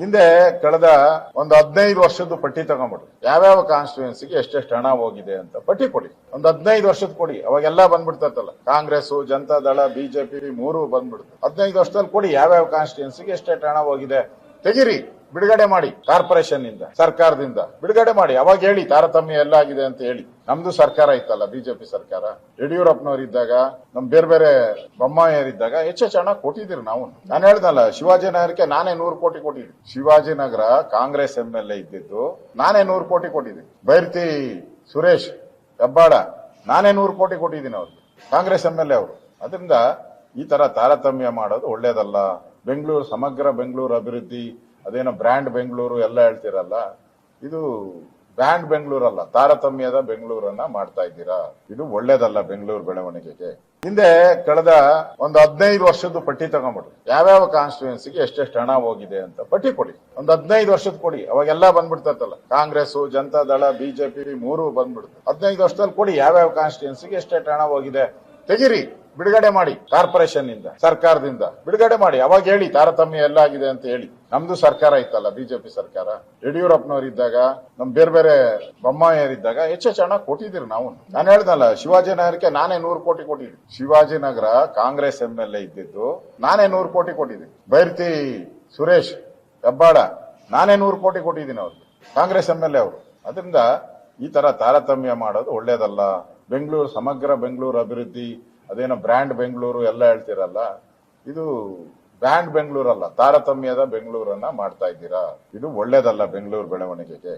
ಹಿಂದೆ ಕಳೆದ ಒಂದು 15 ವರ್ಷದ ಪಟ್ಟಿ ತಗೊಂಡ್ಬಿಡ್ರಿ. ಯಾವ್ಯಾವ ಕಾನ್ಸ್ಟಿಟ್ಯೂನ್ಸಿಗೆ ಎಷ್ಟೆಷ್ಟು ಹಣ ಹೋಗಿದೆ ಅಂತ ಪಟ್ಟಿ ಕೊಡಿ. ಒಂದು 15 ವರ್ಷದ ಕೊಡಿ. ಅವಾಗೆಲ್ಲ ಬಂದ್ಬಿಡ್ತಲ್ಲ, ಕಾಂಗ್ರೆಸ್, ಜನತಾದಳ, ಬಿಜೆಪಿ ಮೂರು ಬಂದ್ಬಿಡುತ್ತೆ. 15 ವರ್ಷದಲ್ಲಿ ಕೊಡಿ, ಯಾವ್ಯಾವ ಕಾನ್ಸ್ಟಿಟ್ಯೂನ್ಸಿಗೆ ಎಷ್ಟೆಷ್ಟು ಹಣ ಹೋಗಿದೆ ತೆಗಿರಿ, ಬಿಡುಗಡೆ ಮಾಡಿ. ಕಾರ್ಪೊರೇಷನ್ ಇಂದ, ಸರ್ಕಾರದಿಂದ ಬಿಡುಗಡೆ ಮಾಡಿ. ಅವಾಗ ಹೇಳಿ ತಾರತಮ್ಯ ಎಲ್ಲ ಆಗಿದೆ ಅಂತ ಹೇಳಿ. ನಮ್ದು ಸರ್ಕಾರ ಇತ್ತಲ್ಲ, ಬಿಜೆಪಿ ಸರ್ಕಾರ, ಯಡಿಯೂರಪ್ಪನವ್ರು ಇದ್ದಾಗ, ನಮ್ ಬೇರೆ ಬೇರೆ ಬೊಮ್ಮಾಯಿಯರಿದ್ದಾಗ ಹೆಚ್ಚೆಚ್ಚು ಹಣ ಕೊಟ್ಟಿದ್ದೀರಿ ನಾವು. ನಾನು ಹೇಳ್ದಲ್ಲ, ಶಿವಾಜಿನಗರಕ್ಕೆ ನಾನೇ 100 ಕೋಟಿ ಕೊಟ್ಟಿದ್ದೀನಿ. ಶಿವಾಜಿನಗರ ಕಾಂಗ್ರೆಸ್ MLA ಇದ್ದಿದ್ದು, ನಾನೇ 100 ಕೋಟಿ ಕೊಟ್ಟಿದ್ದೀನಿ. ಬೈರ್ತಿ ಸುರೇಶ್ ಹೆಬ್ಬಾಳ ನಾನೇ 100 ಕೋಟಿ ಕೊಟ್ಟಿದ್ದೀನಿ ಅವ್ರಿಗೆ, ಕಾಂಗ್ರೆಸ್ MLA ಅವರು. ಅದರಿಂದ ಈ ತರ ತಾರತಮ್ಯ ಮಾಡೋದು ಒಳ್ಳೇದಲ್ಲ. ಬೆಂಗಳೂರು, ಸಮಗ್ರ ಬೆಂಗಳೂರು ಅಭಿವೃದ್ಧಿ, ಅದೇನೋ ಬ್ರ್ಯಾಂಡ್ ಬೆಂಗಳೂರು ಎಲ್ಲ ಹೇಳ್ತಿರಲ್ಲ, ಇದು ಬ್ರ್ಯಾಂಡ್ ಬೆಂಗಳೂರಲ್ಲ, ತಾರತಮ್ಯದ ಬೆಂಗಳೂರನ್ನ ಮಾಡ್ತಾ ಇದ್ದೀರಾ. ಇದು ಒಳ್ಳೇದಲ್ಲ ಬೆಂಗಳೂರು ಬೆಳವಣಿಗೆಗೆ. ಹಿಂದೆ ಕಳೆದ ಒಂದು 15 ವರ್ಷದ ಪಟ್ಟಿ ತಗೊಂಡ್ಬಿಡ್ರಿ. ಯಾವ್ಯಾವ ಕಾನ್ಸ್ಟಿಟ್ಯೂನ್ಸಿಗೆ ಎಷ್ಟೆಷ್ಟು ಹಣ ಹೋಗಿದೆ ಅಂತ ಪಟ್ಟಿ ಕೊಡಿ. ಒಂದು 15 ವರ್ಷದ ಕೊಡಿ. ಅವಾಗೆಲ್ಲ ಬಂದ್ಬಿಡ್ತಲ್ಲ, ಕಾಂಗ್ರೆಸ್, ಜನತಾದಳ, ಬಿಜೆಪಿ ಮೂರು ಬಂದ್ಬಿಡುತ್ತೆ. 15 ವರ್ಷದಲ್ಲಿ ಕೊಡಿ, ಯಾವ್ಯಾವ ಕಾನ್ಸ್ಟಿಟ್ಯೂನ್ಸಿಗೆ ಎಷ್ಟೆಷ್ಟು ಹಣ ಹೋಗಿದೆ ತೆಗಿರಿ, ಬಿಡುಗಡೆ ಮಾಡಿ. ಕಾರ್ಪೊರೇಷನ್ ಇಂದ, ಸರ್ಕಾರದಿಂದ ಬಿಡುಗಡೆ ಮಾಡಿ. ಅವಾಗ ಹೇಳಿ ತಾರತಮ್ಯ ಎಲ್ಲ ಆಗಿದೆ ಅಂತ ಹೇಳಿ. ನಮ್ದು ಸರ್ಕಾರ ಇತ್ತಲ್ಲ, ಬಿಜೆಪಿ ಸರ್ಕಾರ, ಯಡಿಯೂರಪ್ಪನವ್ರು ಇದ್ದಾಗ, ನಮ್ ಬೇರೆ ಬೇರೆ ಬೊಮ್ಮಾಯಿಯರಿದ್ದಾಗ ಹೆಚ್ಚೆಚ್ಚು ಹಣ ಕೊಟ್ಟಿದ್ದೀರಿ ನಾವು. ನಾನು ಹೇಳ್ದಲ್ಲ, ಶಿವಾಜಿನಗರಕ್ಕೆ ನಾನೇ 100 ಕೋಟಿ ಕೊಟ್ಟಿದ್ದೀನಿ. ಶಿವಾಜಿನಗರ ಕಾಂಗ್ರೆಸ್ MLA ಇದ್ದಿದ್ದು, ನಾನೇ 100 ಕೋಟಿ ಕೊಟ್ಟಿದ್ದೀನಿ. ಬೈರ್ತಿ ಸುರೇಶ್ ಹೆಬ್ಬಾಳ ನಾನೇ 100 ಕೋಟಿ ಕೊಟ್ಟಿದ್ದೀನಿ ಅವ್ರಿಗೆ, ಕಾಂಗ್ರೆಸ್ MLA ಅವರು. ಅದರಿಂದ ಈ ತರ ತಾರತಮ್ಯ ಮಾಡೋದು ಒಳ್ಳೇದಲ್ಲ. ಬೆಂಗಳೂರು, ಸಮಗ್ರ ಬೆಂಗಳೂರು ಅಭಿವೃದ್ಧಿ, ಅದೇನೋ ಬ್ರ್ಯಾಂಡ್ ಬೆಂಗಳೂರು ಎಲ್ಲ ಹೇಳ್ತಿರಲ್ಲ, ಇದು ಬ್ರ್ಯಾಂಡ್ ಬೆಂಗಳೂರಲ್ಲ, ತಾರತಮ್ಯದ ಬೆಂಗಳೂರನ್ನ ಮಾಡ್ತಾ ಇದ್ದೀರಾ. ಇದು ಒಳ್ಳೇದಲ್ಲ ಬೆಂಗಳೂರು ಬೆಳವಣಿಗೆಗೆ.